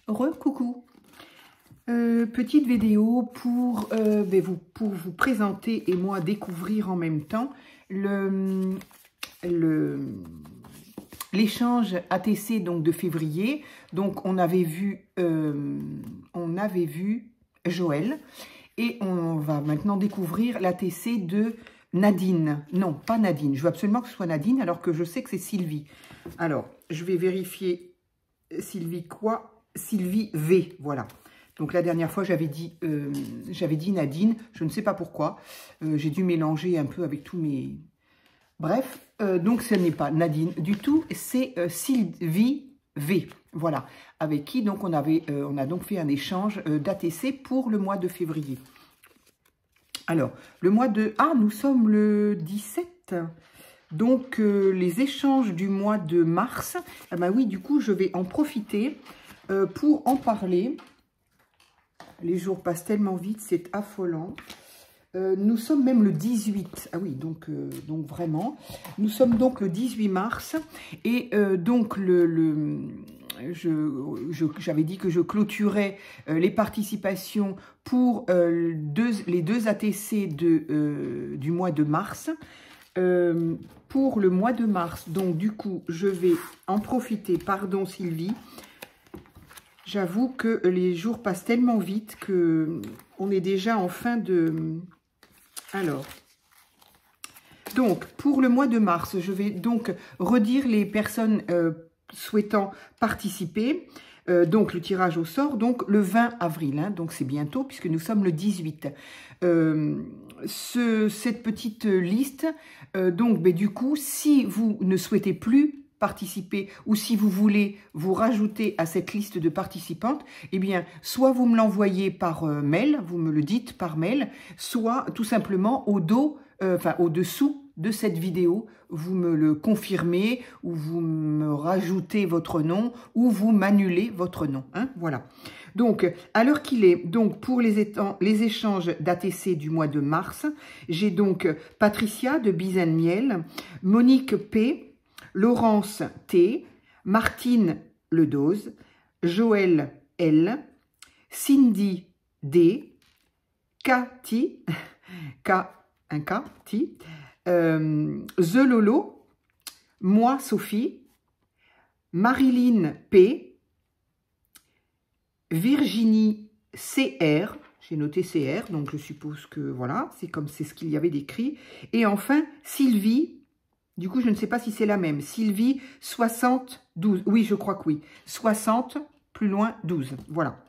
Coucou. Petite vidéo pour vous présenter et moi découvrir en même temps l'échange ATC donc de février. Donc on avait vu Joël et on va maintenant découvrir l'ATC de Nadine. Non, pas Nadine. Je veux absolument que ce soit Nadine alors que je sais que c'est Sylvie. Alors, je vais vérifier Sylvie quoi? Sylvie V, voilà. Donc la dernière fois, j'avais dit Nadine, je ne sais pas pourquoi. J'ai dû mélanger un peu avec tous mes... Bref, donc ce n'est pas Nadine du tout, c'est Sylvie V, voilà. Avec qui donc on a donc fait un échange d'ATC pour le mois de février. Alors, le mois de... Ah, nous sommes le 17. Donc, les échanges du mois de mars. Ah ben oui, du coup, je vais en profiter pour en parler. Les jours passent tellement vite, c'est affolant. Nous sommes même le 18. Ah oui, donc vraiment. Nous sommes donc le 18 mars. Et donc, j'avais dit que je clôturais les participations pour les deux ATC du mois de mars. Pour le mois de mars, donc du coup, je vais en profiter. Pardon Sylvie. J'avoue que les jours passent tellement vite que on est déjà en fin de... Alors, donc, pour le mois de mars, je vais donc redire les personnes souhaitant participer. Donc, le tirage au sort, donc le 20 avril, hein, donc c'est bientôt puisque nous sommes le 18. Cette petite liste, donc, du coup, si vous ne souhaitez plus participer ou si vous voulez vous rajouter à cette liste de participantes, eh bien, soit vous me l'envoyez par mail, vous me le dites par mail, soit tout simplement au-dessous de cette vidéo, vous me le confirmez ou vous me rajoutez votre nom ou vous m'annulez votre nom. Hein, voilà. Donc, à l'heure qu'il est, donc pour les échanges d'ATC du mois de mars, j'ai donc Patricia de Bizen Miel, Monique P, Laurence T, Martine Ledose, Joël L, Cindy D, Cathy, The Lolo, moi Sophie, Marilyn P, Virginie CR, j'ai noté CR, donc je suppose que voilà, c'est ce qu'il y avait d'écrit, et enfin Sylvie. Du coup, je ne sais pas si c'est la même. Sylvie, 72. Oui, je crois que oui. 60, plus loin, 12. Voilà.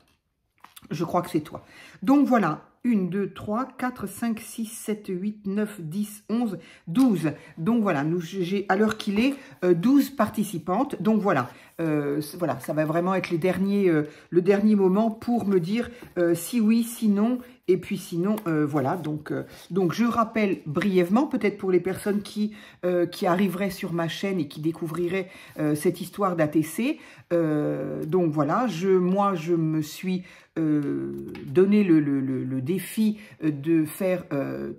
Je crois que c'est toi. Donc, voilà. 1, 2, 3, 4, 5, 6, 7, 8, 9, 10, 11, 12. Donc, voilà. J'ai, à l'heure qu'il est, 12 participantes. Donc, voilà. Voilà, ça va vraiment être le dernier moment pour me dire si oui, si non. Et puis sinon, voilà, donc je rappelle brièvement, peut-être pour les personnes qui arriveraient sur ma chaîne et qui découvriraient cette histoire d'ATC. Donc voilà, moi je me suis donné le défi de faire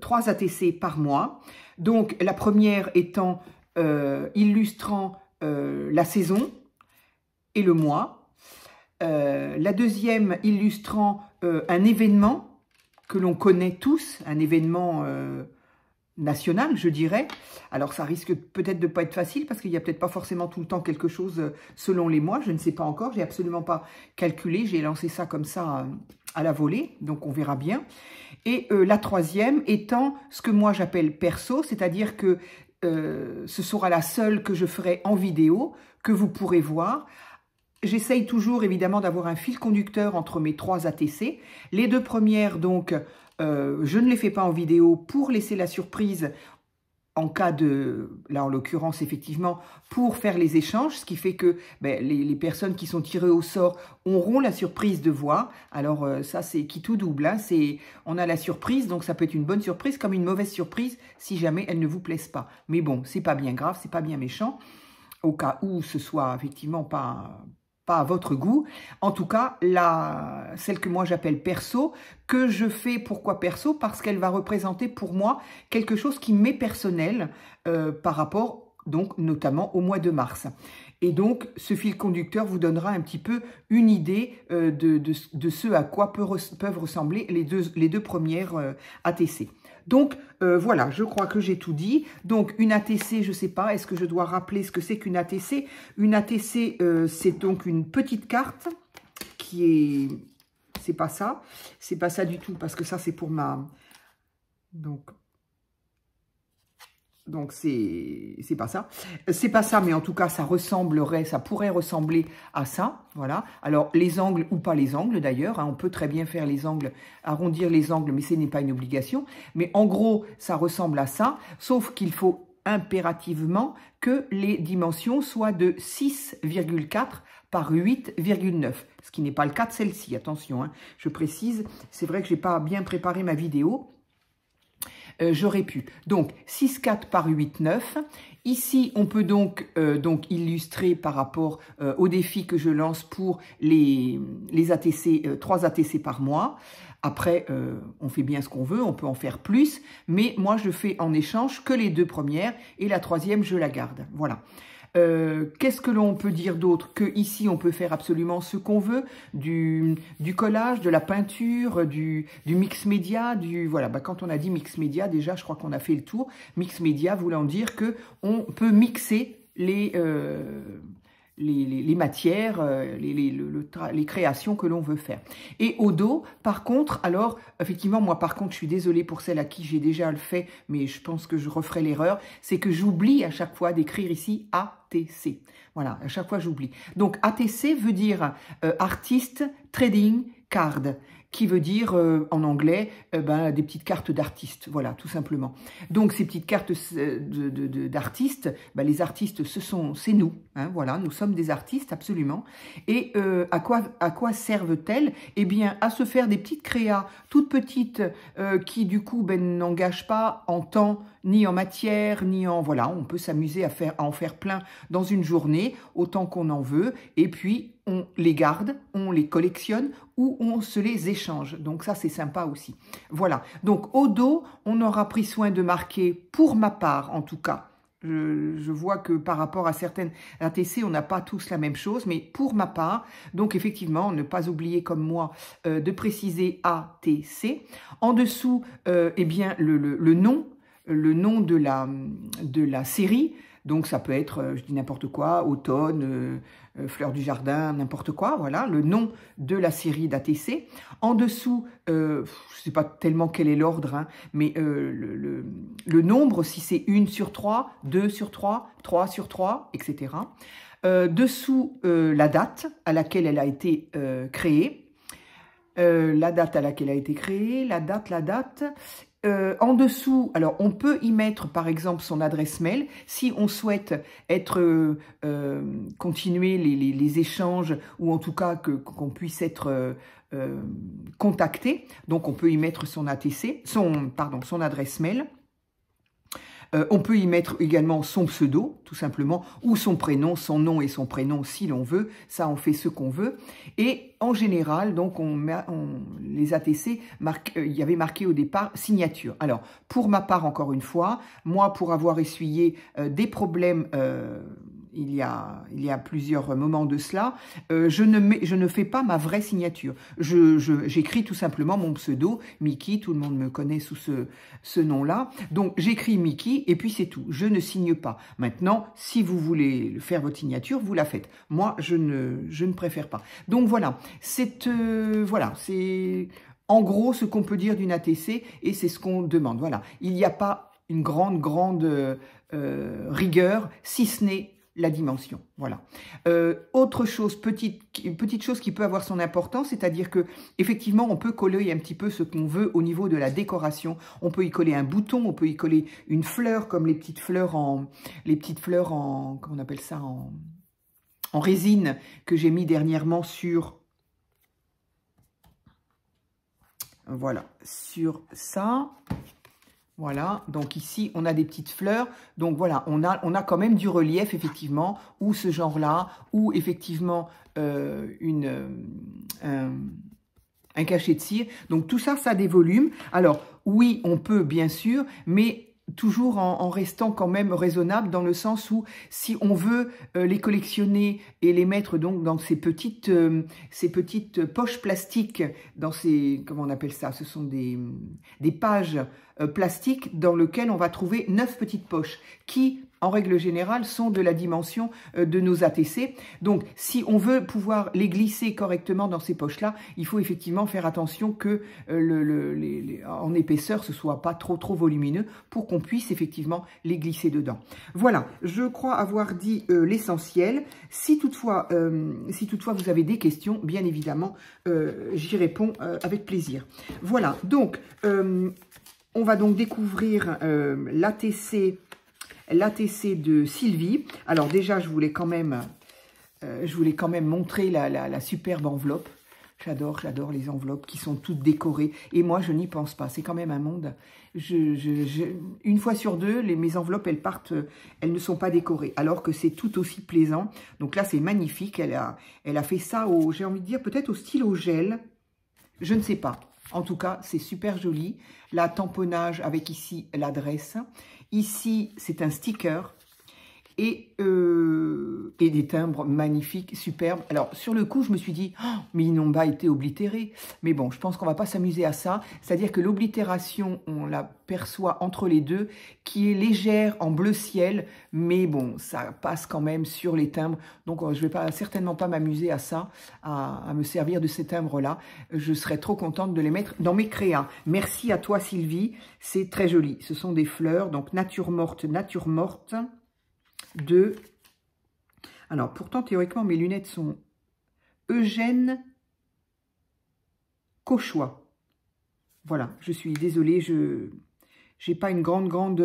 3 ATC par mois. Donc la première étant illustrant la saison et le mois. La deuxième illustrant un événement que l'on connaît tous, un événement national, je dirais. Alors, ça risque peut-être de ne pas être facile parce qu'il n'y a peut-être pas forcément tout le temps quelque chose selon les mois. Je ne sais pas encore, j'ai absolument pas calculé. J'ai lancé ça comme ça à la volée, donc on verra bien. Et la troisième étant ce que moi j'appelle perso, c'est-à-dire que ce sera la seule que je ferai en vidéo, que vous pourrez voir. J'essaye toujours, évidemment, d'avoir un fil conducteur entre mes 3 ATC. Les 2 premières, donc, je ne les fais pas en vidéo pour laisser la surprise en cas de... Là, en l'occurrence, effectivement, pour faire les échanges, ce qui fait que les personnes qui sont tirées au sort auront la surprise de voir. Alors, ça, c'est qui tout double. Hein, on a la surprise, donc ça peut être une bonne surprise comme une mauvaise surprise si jamais elle ne vous plaise pas. Mais bon, c'est pas bien grave, c'est pas bien méchant, au cas où ce soit effectivement pas à votre goût. En tout cas, celle que moi j'appelle perso, que je fais, pourquoi perso? Parce qu'elle va représenter pour moi quelque chose qui m'est personnel par rapport donc notamment au mois de mars. Et donc, ce fil conducteur vous donnera un petit peu une idée de ce à quoi peuvent ressembler les deux premières ATC. Donc, voilà, je crois que j'ai tout dit. Donc, une ATC, je ne sais pas, est-ce que je dois rappeler ce que c'est qu'une ATC? Une ATC, c'est donc une petite carte qui est... C'est pas ça du tout, parce que ça, c'est pour ma... Donc c'est pas ça. C'est pas ça, mais en tout cas, ça pourrait ressembler à ça. Voilà. Alors, les angles ou pas les angles, d'ailleurs. Hein, on peut très bien faire les angles, arrondir les angles, mais ce n'est pas une obligation. Mais en gros, ça ressemble à ça, sauf qu'il faut impérativement que les dimensions soient de 6,4 par 8,9. Ce qui n'est pas le cas de celle-ci, attention. Hein, je précise, c'est vrai que je n'ai pas bien préparé ma vidéo. J'aurais pu. Donc, 6,4 par 8,9. Ici, on peut donc illustrer par rapport au défi que je lance pour les ATC, 3 ATC par mois. Après, on fait bien ce qu'on veut, on peut en faire plus. Mais moi, je fais en échange que les 2 premières et la 3e, je la garde. Voilà. Qu'est-ce que l'on peut dire d'autre? Que ici on peut faire absolument ce qu'on veut, du collage, de la peinture, du mix média, voilà. Quand on a dit mix média, déjà je crois qu'on a fait le tour. Mix média voulant dire que on peut mixer les matières, les créations que l'on veut faire. Et au dos, par contre, alors, effectivement, moi, par contre, je suis désolée pour celle à qui j'ai déjà le fait, mais je pense que je referai l'erreur, c'est que j'oublie à chaque fois d'écrire ici ATC. Voilà, à chaque fois, j'oublie. Donc, ATC veut dire Artist Trading Card, qui veut dire en anglais des petites cartes d'artistes, voilà, tout simplement. Donc ces petites cartes d'artistes, les artistes, c'est nous, hein, voilà, nous sommes des artistes absolument. Et à quoi servent-elles? Eh bien, à se faire des petites créas toutes petites qui du coup n'engagent pas en temps ni en matière, ni en... Voilà, on peut s'amuser à en faire plein dans une journée, autant qu'on en veut, et puis on les garde, on les collectionne ou on se les échange. Donc ça, c'est sympa aussi. Voilà, donc au dos, on aura pris soin de marquer, pour ma part en tout cas, je vois que par rapport à certaines ATC, on n'a pas tous la même chose, mais pour ma part, donc effectivement, ne pas oublier comme moi de préciser ATC. En dessous, eh bien, le nom de la série. Donc ça peut être, je dis n'importe quoi, automne, fleurs du jardin, n'importe quoi, voilà, le nom de la série d'ATC. En dessous, je ne sais pas tellement quel est l'ordre, hein, mais le nombre, si c'est 1 sur 3, 2 sur 3, 3 sur 3, etc. Dessous, la date à laquelle elle a été créée. La date à laquelle elle a été créée, la date. En dessous, alors on peut y mettre par exemple son adresse mail si on souhaite continuer les échanges ou en tout cas qu'on puisse être contacté. Donc on peut y mettre son ATC, son adresse mail. On peut y mettre également son pseudo, tout simplement, ou son prénom, son nom et son prénom si l'on veut. Ça, on fait ce qu'on veut. Et en général, donc, les ATC, il y avait marqué au départ signature. Alors, pour ma part, encore une fois, moi, pour avoir essuyé des problèmes... il y a plusieurs moments de cela, je ne fais pas ma vraie signature. J'écris tout simplement mon pseudo, Mickey, tout le monde me connaît sous ce nom-là. Donc, j'écris Mickey et puis c'est tout. Je ne signe pas. Maintenant, si vous voulez faire votre signature, vous la faites. Moi, je ne préfère pas. Donc, voilà. C'est en gros ce qu'on peut dire d'une ATC et c'est ce qu'on demande. Voilà. Il n'y a pas une grande rigueur, si ce n'est la dimension, voilà. Autre chose, petite chose qui peut avoir son importance, c'est-à-dire que effectivement, on peut coller un petit peu ce qu'on veut au niveau de la décoration. On peut y coller un bouton, on peut y coller une fleur, comme les petites fleurs en, comment on appelle ça, en résine que j'ai mis dernièrement sur, voilà, sur ça. Voilà, donc ici, on a des petites fleurs. Donc voilà, on a quand même du relief, effectivement, ou ce genre-là, ou effectivement un cachet de cire. Donc tout ça, ça a des volumes. Alors, oui, on peut, bien sûr, mais toujours en restant quand même raisonnable, dans le sens où si on veut les collectionner et les mettre donc dans ces petites poches plastiques, dans ces, comment on appelle ça, ce sont des pages plastiques dans lesquelles on va trouver 9 petites poches qui, en règle générale, sont de la dimension de nos ATC. Donc, si on veut pouvoir les glisser correctement dans ces poches-là, il faut effectivement faire attention que en épaisseur, ce soit pas trop volumineux pour qu'on puisse effectivement les glisser dedans. Voilà, je crois avoir dit l'essentiel. Si toutefois vous avez des questions, bien évidemment, j'y réponds avec plaisir. Voilà, donc, on va donc découvrir l'ATC de Sylvie. Alors déjà, je voulais quand même montrer la superbe enveloppe. J'adore les enveloppes qui sont toutes décorées. Et moi, je n'y pense pas. C'est quand même un monde. Une fois sur deux, mes enveloppes, elles ne sont pas décorées. Alors que c'est tout aussi plaisant. Donc là, c'est magnifique. Elle a fait ça j'ai envie de dire, peut-être au stylo gel. Je ne sais pas. En tout cas, c'est super joli. La tamponnage avec ici l'adresse. Ici, c'est un sticker et des timbres magnifiques, superbes. Alors, sur le coup, je me suis dit, oh, mais ils n'ont pas été oblitérés. Mais bon, je pense qu'on ne va pas s'amuser à ça. C'est-à-dire que l'oblitération, on la perçoit entre les deux, qui est légère en bleu ciel, mais bon, ça passe quand même sur les timbres. Donc, je ne vais certainement pas m'amuser à ça, à me servir de ces timbres-là. Je serais trop contente de les mettre dans mes créas. Merci à toi, Sylvie. C'est très joli. Ce sont des fleurs, donc nature morte, de... Alors, pourtant, théoriquement, mes lunettes sont Eugène Cauchois. Voilà, je suis désolée, je n'ai pas une grande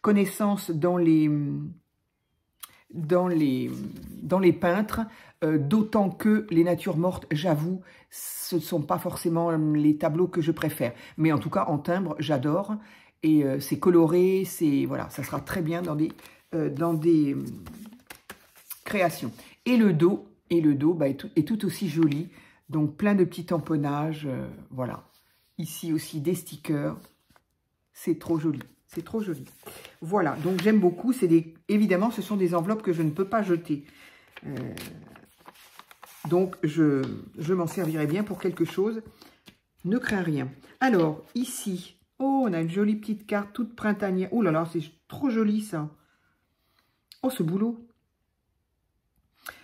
connaissance dans les peintres, d'autant que les natures mortes, j'avoue, ce ne sont pas forcément les tableaux que je préfère. Mais en tout cas, en timbre, j'adore. Et c'est coloré, voilà, ça sera très bien dans des créations. Et le dos bah, est tout aussi joli. Donc, plein de petits tamponnages. Voilà. Ici aussi, des stickers. C'est trop joli. C'est trop joli. Voilà. Donc, j'aime beaucoup. Évidemment, ce sont des enveloppes que je ne peux pas jeter. Donc, je m'en servirai bien pour quelque chose. Ne crains rien. Alors, ici, oh, on a une jolie petite carte toute printanière. Oh là là, c'est trop joli, ça. Oh, ce boulot.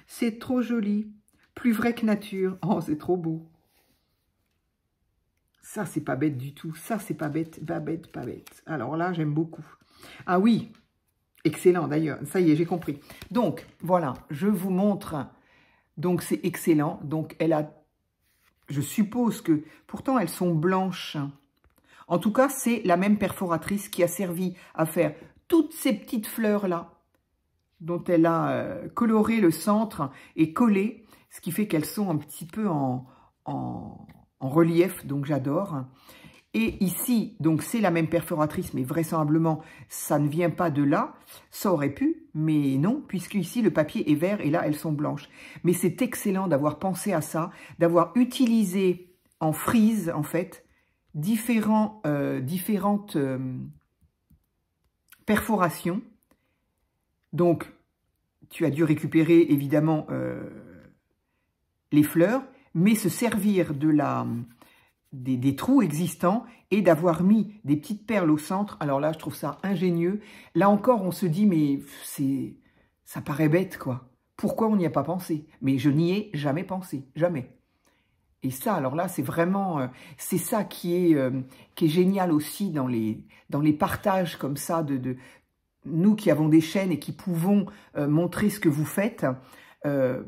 C'est trop joli. Plus vrai que nature. Oh, c'est trop beau. Ça, c'est pas bête du tout. Ça, c'est pas bête, pas bête, pas bête. Alors là, j'aime beaucoup. Ah oui, excellent d'ailleurs. Ça y est, j'ai compris. Donc, voilà, je vous montre. Donc, c'est excellent. Donc, je suppose que, pourtant, elles sont blanches. En tout cas, c'est la même perforatrice qui a servi à faire toutes ces petites fleurs-là, dont elle a coloré le centre et collé, ce qui fait qu'elles sont un petit peu en relief, donc j'adore. Et ici, donc c'est la même perforatrice, mais vraisemblablement, ça ne vient pas de là. Ça aurait pu, mais non, puisque ici, le papier est vert et là, elles sont blanches. Mais c'est excellent d'avoir pensé à ça, d'avoir utilisé en frise, en fait, différentes perforations. Donc, tu as dû récupérer, évidemment, les fleurs, mais se servir des trous existants et d'avoir mis des petites perles au centre. Alors là, je trouve ça ingénieux. Là encore, on se dit, mais ça paraît bête, quoi. Pourquoi on n'y a pas pensé? Mais je n'y ai jamais pensé, jamais. Et ça, alors là, c'est vraiment, c'est ça qui est génial aussi dans les partages comme ça de nous qui avons des chaînes et qui pouvons montrer ce que vous faites. Ben,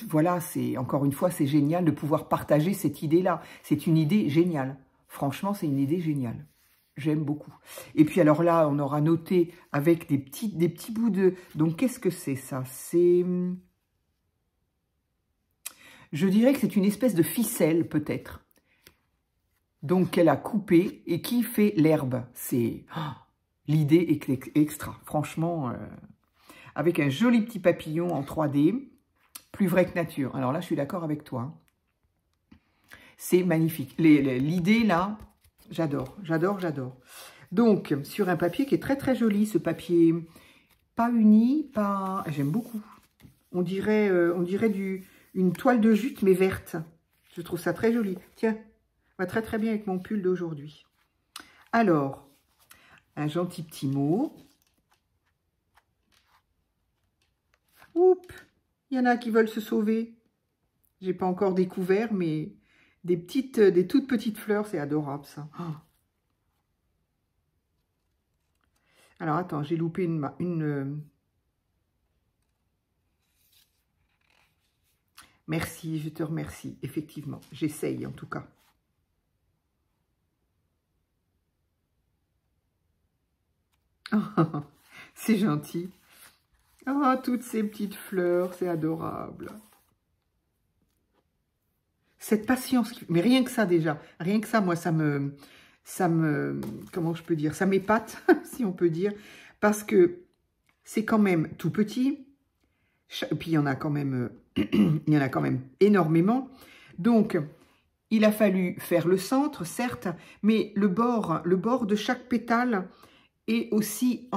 voilà, encore une fois, c'est génial de pouvoir partager cette idée-là. C'est une idée géniale. Franchement, c'est une idée géniale. J'aime beaucoup. Et puis alors là, on aura noté avec des petits bouts de... Donc, qu'est-ce que c'est ça? C'est... Je dirais que c'est une espèce de ficelle, peut-être. Donc, qu'elle a coupé et qui fait l'herbe. C'est... Oh, l'idée est extra. Franchement, avec un joli petit papillon en 3D, plus vrai que nature. Alors là, je suis d'accord avec toi. C'est magnifique. L'idée, là, j'adore, j'adore, j'adore. Donc, sur un papier qui est très très joli, ce papier pas uni, pas... J'aime beaucoup. On dirait une toile de jute, mais verte. Je trouve ça très joli. Tiens, va très très bien avec mon pull d'aujourd'hui. Alors, un gentil petit mot. Oups, il y en a qui veulent se sauver. J'ai pas encore découvert, mais des toutes petites fleurs, c'est adorable ça. Oh. Alors attends, j'ai loupé une... Merci, je te remercie. Effectivement, j'essaye en tout cas. Oh, c'est gentil. Oh, toutes ces petites fleurs, c'est adorable. Cette patience, mais rien que ça déjà, rien que ça, moi, ça me, comment je peux dire, ça m'épate, si on peut dire, parce que c'est quand même tout petit, et puis il y en a quand même, il y en a quand même énormément, donc il a fallu faire le centre, certes, mais le bord de chaque pétale est aussi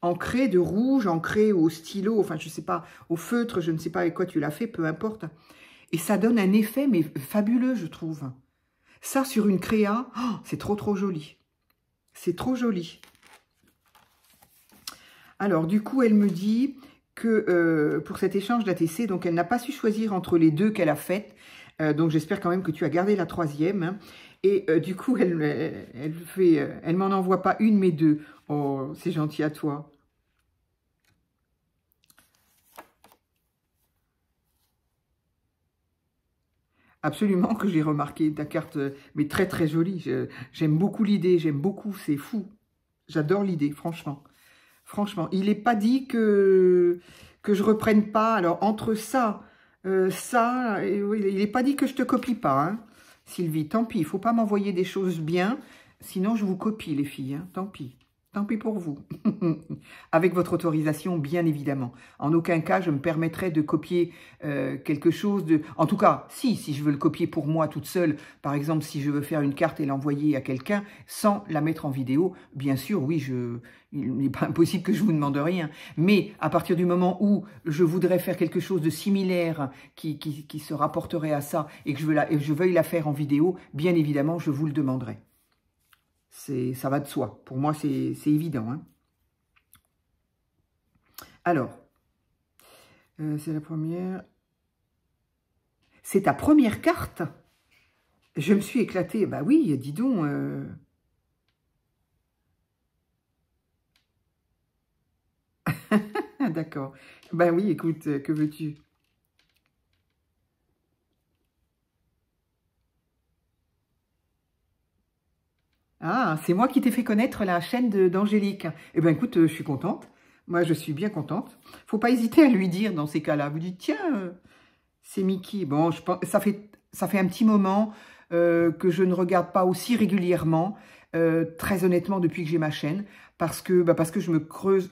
ancré de rouge, ancré au stylo, enfin je sais pas, au feutre, je ne sais pas avec quoi tu l'as fait, peu importe. Et ça donne un effet, mais fabuleux, je trouve. Ça, sur une créa, oh, c'est trop, trop joli. C'est trop joli. Alors, du coup, elle me dit que pour cet échange d'ATC, donc elle n'a pas su choisir entre les deux qu'elle a faites. Donc, j'espère quand même que tu as gardé la troisième. Hein. Et du coup, elle m'en envoie pas une, mais deux. Oh, c'est gentil à toi. Absolument que j'ai remarqué ta carte, mais très très jolie. J'aime beaucoup l'idée, j'aime beaucoup, c'est fou. J'adore l'idée, franchement. Franchement, il n'est pas dit que je reprenne pas. Alors, entre ça, il n'est pas dit que je te copie pas, hein, Sylvie. Tant pis, il ne faut pas m'envoyer des choses bien, sinon je vous copie, les filles, hein, tant pis. Tant pis pour vous. Avec votre autorisation, bien évidemment. En aucun cas, je me permettrai de copier quelque chose de... En tout cas, si je veux le copier pour moi toute seule, par exemple, si je veux faire une carte et l'envoyer à quelqu'un, sans la mettre en vidéo, bien sûr, oui, il n'est pas impossible que je vous demande rien. Mais à partir du moment où je voudrais faire quelque chose de similaire qui se rapporterait à ça et que je veuille la faire en vidéo, bien évidemment, je vous le demanderai. Ça va de soi. Pour moi, c'est évident. Hein. Alors, c'est la première. C'est ta première carte? Je me suis éclatée. Bah oui, dis donc. D'accord. Bah oui, écoute, que veux-tu? Ah, c'est moi qui t'ai fait connaître la chaîne d'Angélique. Eh bien, écoute, je suis contente. Moi, je suis bien contente. Faut pas hésiter à lui dire dans ces cas-là. Vous dites, tiens, c'est Mickey. Bon, je pense, ça fait un petit moment que je ne regarde pas aussi régulièrement, très honnêtement, depuis que j'ai ma chaîne, parce que je me creuse,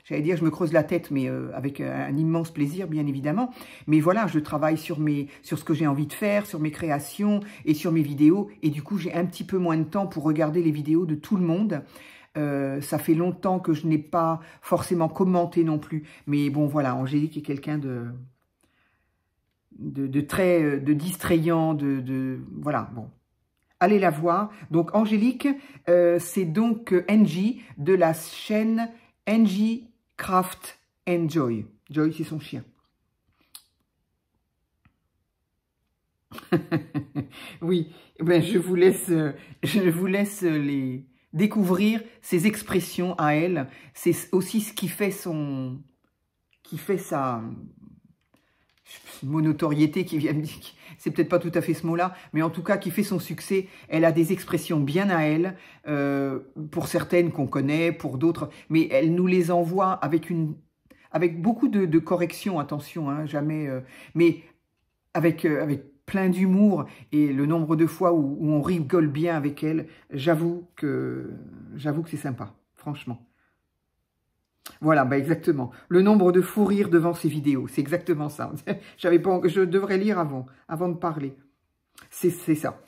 j'allais dire je me creuse la tête, mais avec un immense plaisir, bien évidemment. Mais voilà, je travaille sur ce que j'ai envie de faire, sur mes créations et sur mes vidéos, et du coup, j'ai un petit peu moins de temps pour regarder les vidéos de tout le monde. Ça fait longtemps que je n'ai pas forcément commenté non plus. Mais bon, voilà, Angélique est quelqu'un de très distrayant, voilà, bon. Allez la voir. Donc, Angélique, c'est donc Angie de la chaîne Angie Craft Enjoy. Joy, c'est son chien. Oui, ben, je vous laisse les découvrir ses expressions à elle. C'est aussi ce qui fait sa monotoriété qui vient me dire, c'est peut-être pas tout à fait ce mot-là, mais en tout cas qui fait son succès. Elle a des expressions bien à elle, pour certaines qu'on connaît, pour d'autres, mais elle nous les envoie avec beaucoup de correction, attention, hein, jamais, mais avec plein d'humour, et le nombre de fois où on rigole bien avec elle, j'avoue que c'est sympa, franchement. Voilà, bah exactement. Le nombre de fous rires devant ces vidéos, c'est exactement ça. Je devrais lire avant de parler. C'est ça.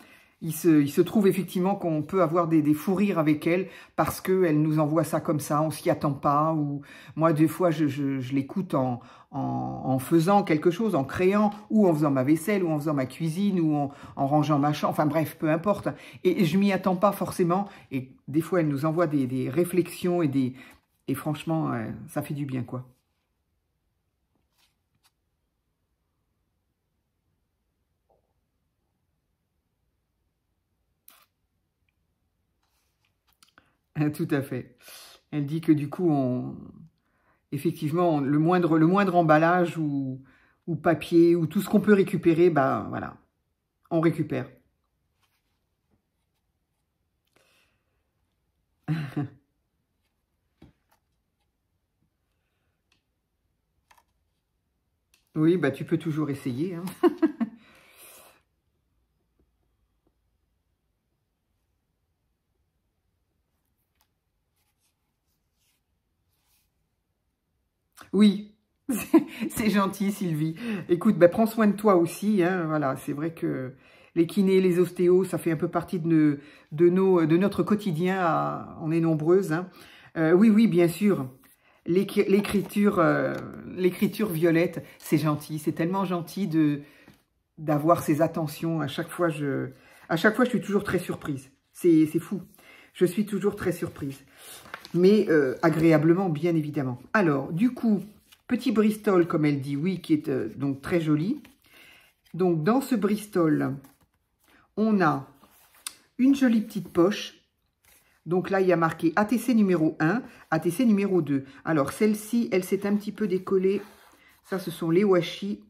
il se trouve effectivement qu'on peut avoir des fous rires avec elle parce qu'elle nous envoie ça comme ça, on s'y attend pas. Ou moi, des fois, je l'écoute en faisant quelque chose, en créant, ou en faisant ma vaisselle, ou en faisant ma cuisine, ou en rangeant ma chambre, enfin bref, peu importe. Et je m'y attends pas forcément. Et des fois, elle nous envoie des réflexions et franchement, ça fait du bien, quoi. Tout à fait. Elle dit que du coup, effectivement, le moindre emballage ou papier ou tout ce qu'on peut récupérer, bah voilà, on récupère. Oui, bah tu peux toujours essayer, hein. Oui, c'est gentil, Sylvie. Écoute, bah, prends soin de toi aussi, hein, voilà, c'est vrai que les kinés, les ostéos, ça fait un peu partie de notre quotidien, on est nombreuses, hein. Oui, oui, bien sûr. L'écriture violette, c'est gentil, c'est tellement gentil d'avoir ces attentions. À chaque fois, je suis toujours très surprise. C'est fou. Je suis toujours très surprise. Mais agréablement, bien évidemment. Alors, du coup, petit Bristol, comme elle dit, oui, qui est donc très joli. Donc, dans ce Bristol, on a une jolie petite poche. Donc là, il y a marqué ATC numéro 1, ATC numéro 2. Alors, celle-ci, elle s'est un petit peu décollée. Ça, ce sont les washi.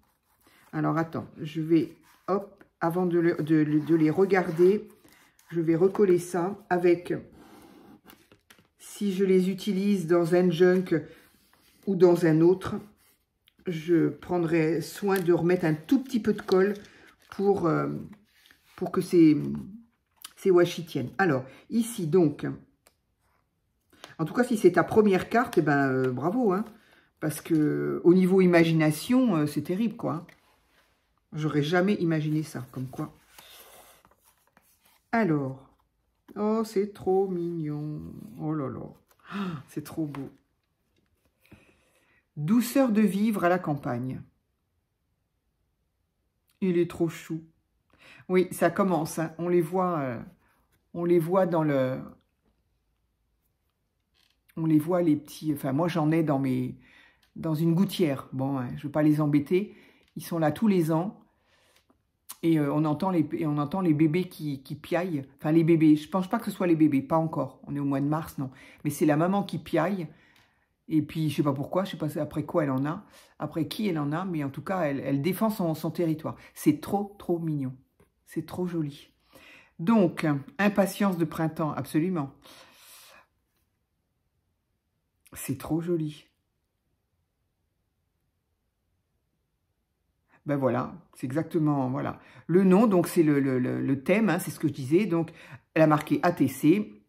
Alors, attends, je vais, hop, avant de les regarder, je vais recoller ça avec, si je les utilise dans un junk ou dans un autre, je prendrai soin de remettre un tout petit peu de colle pour que ces washi tiennent. Alors, ici, donc, en tout cas, si c'est ta première carte, eh ben, bravo, hein, parce que au niveau imagination, c'est terrible, quoi. J'aurais jamais imaginé ça, comme quoi. Alors, oh, c'est trop mignon. Oh là là, c'est trop beau. Douceur de vivre à la campagne. Il est trop chou. Oui, ça commence, hein. On les voit dans le... On les voit, les petits... Enfin, moi, j'en ai dans une gouttière. Bon, hein, je ne veux pas les embêter. Ils sont là tous les ans. Et on entend les bébés qui piaillent. Enfin, les bébés. Je ne pense pas que ce soit les bébés. Pas encore. On est au mois de mars, non. Mais c'est la maman qui piaille. Et puis, je ne sais pas pourquoi. Je ne sais pas après quoi elle en a. Après qui elle en a. Mais en tout cas, elle défend son territoire. C'est trop, trop mignon. C'est trop joli. Donc, impatience de printemps. Absolument. C'est trop joli. Ben voilà, c'est exactement, voilà. Le nom, donc c'est le thème, hein, c'est ce que je disais. Donc, elle a marqué ATC,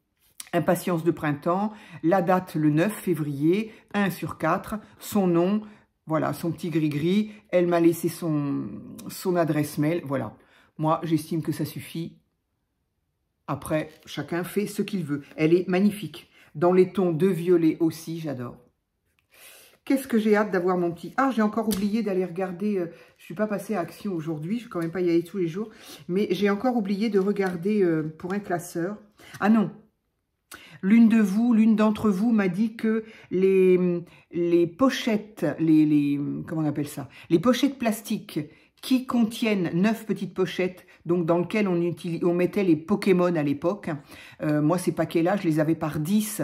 impatience de printemps, la date le 9 février, 1/4, son nom, voilà, son petit gris-gris. Elle m'a laissé son adresse mail, voilà. Moi, j'estime que ça suffit. Après, chacun fait ce qu'il veut. Elle est magnifique. Dans les tons de violet aussi, j'adore. Qu'est-ce que j'ai hâte d'avoir mon petit... Ah, j'ai encore oublié d'aller regarder... je ne suis pas passée à Action aujourd'hui, je ne vais quand même pas y aller tous les jours. Mais j'ai encore oublié de regarder pour un classeur. Ah non, l'une d'entre vous m'a dit que les pochettes, comment on appelle ça? Les pochettes plastiques qui contiennent 9 petites pochettes, donc dans lesquelles on mettait les Pokémon à l'époque. Moi, ces paquets-là, je les avais par 10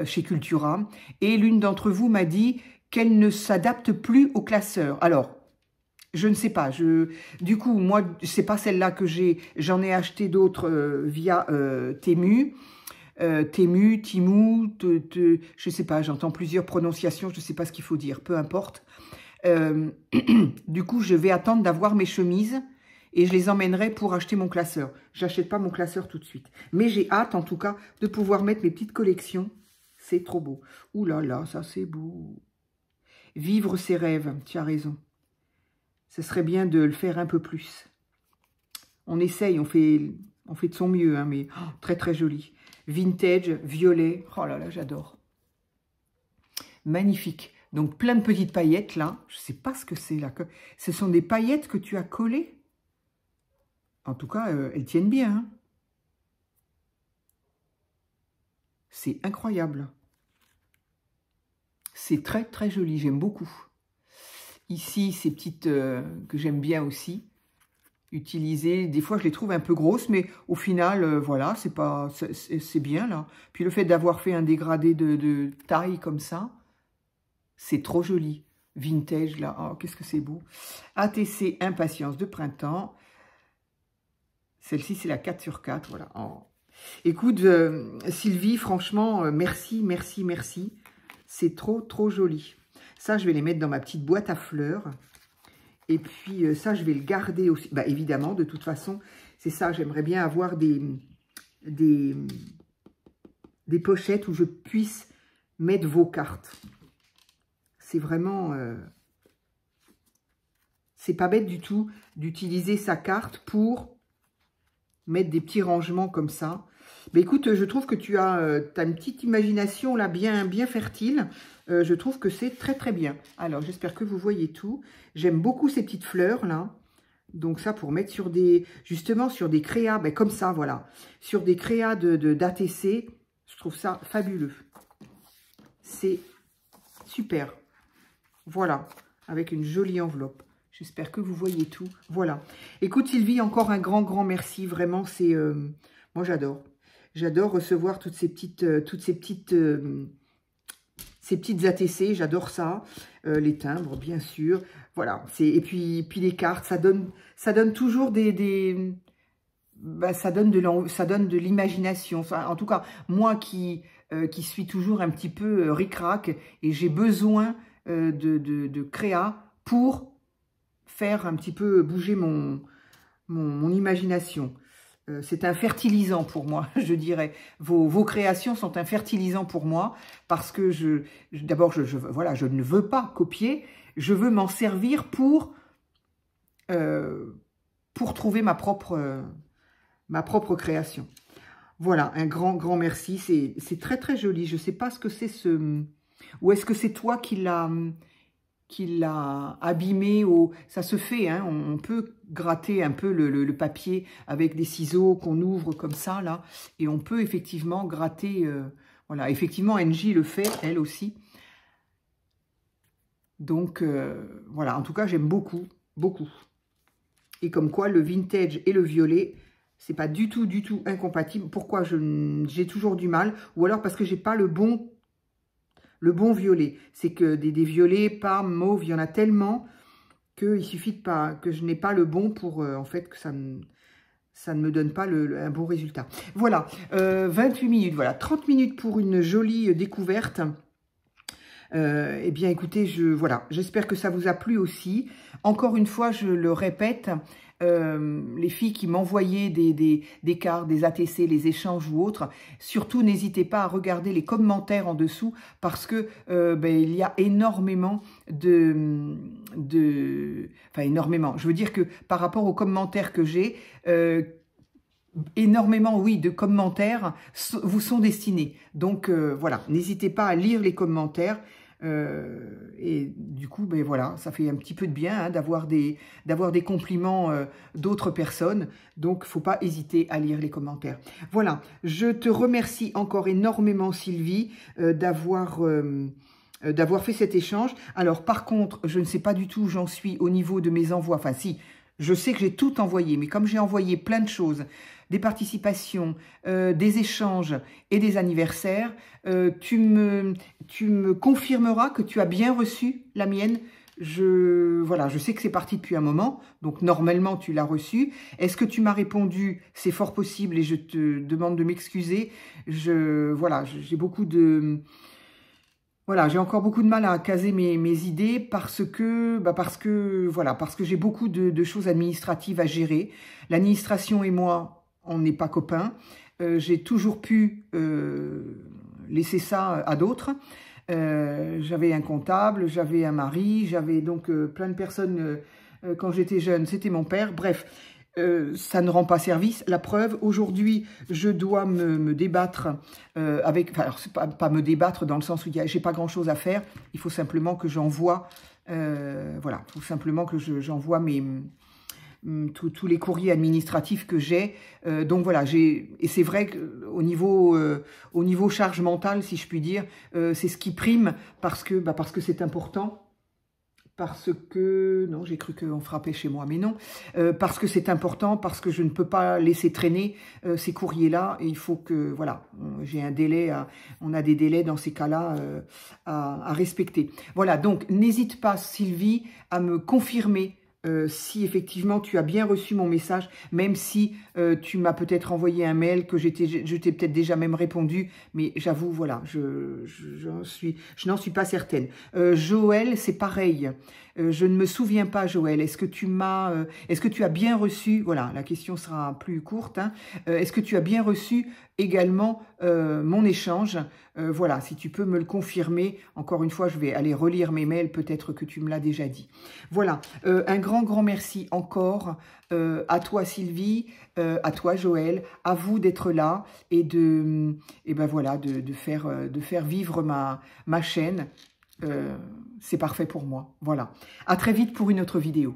chez Cultura. Et l'une d'entre vous m'a dit qu'elle ne s'adapte plus au classeur. Alors, je ne sais pas. Du coup, moi, c'est pas celle-là que j'ai. J'en ai acheté d'autres via Temu. Temu, Timou, je sais pas, j'entends plusieurs prononciations, je ne sais pas ce qu'il faut dire, peu importe. Du coup, je vais attendre d'avoir mes chemises et je les emmènerai pour acheter mon classeur. J'achète pas mon classeur tout de suite. Mais j'ai hâte, en tout cas, de pouvoir mettre mes petites collections. C'est trop beau. Ouh là là, ça c'est beau. Vivre ses rêves, tu as raison. Ce serait bien de le faire un peu plus. On essaye, On fait de son mieux, hein, mais oh, très très joli. Vintage, violet. Oh là là, j'adore. Magnifique. Donc, plein de petites paillettes, là. Je ne sais pas ce que c'est, là. Ce sont des paillettes que tu as collées. En tout cas, elles tiennent bien. Hein. C'est incroyable. C'est très, très joli. J'aime beaucoup. Ici, ces petites que j'aime bien aussi. Utiliser. Des fois, je les trouve un peu grosses, mais au final, voilà, c'est bien, là. Puis le fait d'avoir fait un dégradé de taille comme ça, c'est trop joli. Vintage, là. Oh, qu'est-ce que c'est beau. ATC Impatience de printemps. Celle-ci, c'est la 4 sur 4. Voilà. Oh. Écoute, Sylvie, franchement, merci, merci, merci. C'est trop, trop joli. Ça, je vais les mettre dans ma petite boîte à fleurs. Et puis, ça, je vais le garder aussi. Bah, évidemment, de toute façon, c'est ça. J'aimerais bien avoir des pochettes où je puisse mettre vos cartes. C'est vraiment... c'est pas bête du tout d'utiliser sa carte pour mettre des petits rangements comme ça. Mais écoute, je trouve que tu as une petite imagination là bien fertile. Je trouve que c'est très très bien. Alors, j'espère que vous voyez tout. J'aime beaucoup ces petites fleurs là. Donc ça, pour mettre sur des, justement sur des créas, ben, comme ça, voilà. Sur des créas d'ATC, je trouve ça fabuleux. C'est super. Voilà, avec une jolie enveloppe. J'espère que vous voyez tout. Voilà. Écoute Sylvie, encore un grand merci. Vraiment, c'est... moi, j'adore. J'adore recevoir toutes ces petites ATC. J'adore ça. Les timbres, bien sûr. Voilà. Et puis les cartes, ça donne toujours ça donne de l'imagination. Enfin, en tout cas, moi qui suis toujours un petit peu ric-rac et j'ai besoin de créa pour faire un petit peu bouger mon imagination. C'est un fertilisant pour moi, je dirais. Vos créations sont un fertilisant pour moi parce que d'abord, voilà, je ne veux pas copier, je veux m'en servir pour trouver ma propre création. Voilà, un grand merci. C'est très très joli. Je ne sais pas ce que c'est ce... Ou est-ce que c'est toi qui l'a abîmé ça se fait, hein, on peut gratter un peu le papier avec des ciseaux qu'on ouvre comme ça, là, et on peut effectivement gratter, voilà, effectivement, Angie le fait, elle aussi. Donc, voilà, en tout cas, j'aime beaucoup. Et comme quoi, le vintage et le violet, c'est pas du tout incompatible. Pourquoi j'ai toujours du mal? Ou alors parce que j'ai pas le bon violet. C'est que des violets, pas mauve, il y en a tellement qu'il suffit que je n'ai pas le bon pour, en fait, que ça ne me donne pas un bon résultat. Voilà, 28 minutes, voilà, 30 minutes pour une jolie découverte. Eh bien, écoutez, voilà, j'espère que ça vous a plu aussi. Encore une fois, je le répète, les filles qui m'envoyaient des cartes, des ATC, les échanges ou autres, surtout n'hésitez pas à regarder les commentaires en dessous parce que il y a énormément enfin énormément, je veux dire que par rapport aux commentaires que j'ai, énormément, oui, de commentaires vous sont destinés. Donc, voilà, n'hésitez pas à lire les commentaires. Et du coup, ben voilà, ça fait un petit peu de bien hein, d'avoir des compliments d'autres personnes. Donc, faut pas hésiter à lire les commentaires. Voilà, je te remercie encore énormément, Sylvie, d'avoir fait cet échange. Alors, par contre, je ne sais pas du tout où j'en suis au niveau de mes envois. Enfin, si, je sais que j'ai tout envoyé, mais comme j'ai envoyé plein de choses, des participations, des échanges et des anniversaires, tu me confirmeras que tu as bien reçu la mienne. Voilà, je sais que c'est parti depuis un moment, donc normalement tu l'as reçu. Est-ce que tu m'as répondu? C'est fort possible et je te demande de m'excuser. Voilà, j'ai beaucoup de... Voilà, j'ai encore beaucoup de mal à caser mes idées parce que j'ai beaucoup de choses administratives à gérer. L'administration et moi, on n'est pas copains. J'ai toujours pu laisser ça à d'autres. J'avais un comptable, j'avais un mari, j'avais donc plein de personnes. Quand j'étais jeune, c'était mon père. Bref, ça ne rend pas service. La preuve, aujourd'hui, je dois me débattre avec... Enfin, alors, c'est pas me débattre dans le sens où j'ai pas grand-chose à faire. Il faut simplement que j'envoie... voilà, tout simplement que j'envoie tous les courriers administratifs que j'ai. Donc voilà, et c'est vrai qu'au niveau charge mentale, si je puis dire, c'est ce qui prime parce que c'est important. Parce que, non, j'ai cru qu'on frappait chez moi, mais non, parce que c'est important, parce que je ne peux pas laisser traîner ces courriers-là, et il faut que, voilà, j'ai un délai, on a des délais dans ces cas-là à respecter. Voilà, donc n'hésite pas, Sylvie, à me confirmer si effectivement tu as bien reçu mon message, même si tu m'as peut-être envoyé un mail, que je t'ai peut-être déjà même répondu, mais j'avoue, voilà, je n'en suis pas certaine. Joël, c'est pareil. Je ne me souviens pas, Joël. Est-ce que tu as bien reçu, voilà, la question sera plus courte, hein, est-ce que tu as bien reçu également mon échange? Voilà, si tu peux me le confirmer. Encore une fois, je vais aller relire mes mails, peut-être que tu me l'as déjà dit. Voilà, un grand merci encore à toi, Sylvie, à toi, Joël, à vous d'être là et de faire vivre ma chaîne. C'est parfait pour moi. Voilà. À très vite pour une autre vidéo.